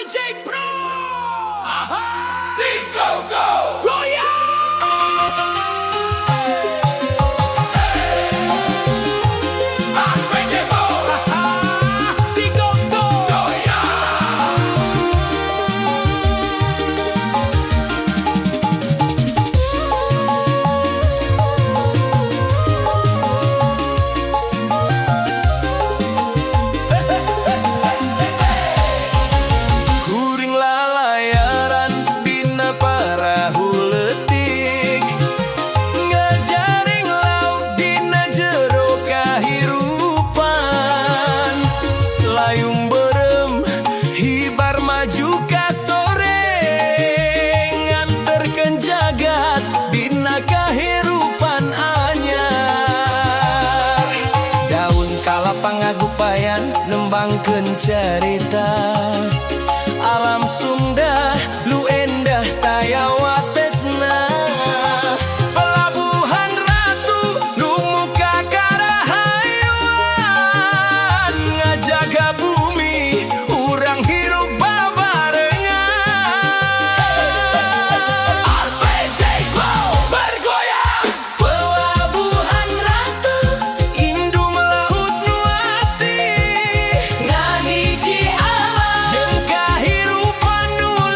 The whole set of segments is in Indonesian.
RPG Pro. Aha! Di Go Go! Goyang. RPG Pro! Di Go Go. Kuring lalayaran dina parahu leutik, ngajaring lauk dina jero kahirupan. Layung berem hibar maju ka sore, nganterkeun jagat dina kahirupan anyar. Daun kalapa ngagupayan nembangkeun carita, alam Sunda lu endah tayawa tesna. Pelabuhan Ratu nu muka karahayuan, ngajaga bumi urang hirup babarengan. RPG Pro! Bergoyang! Pelabuhan Ratu indu melaut nu asih, Ngahiji alam! jeung kahirupan nu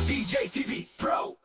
DJ TV Pro.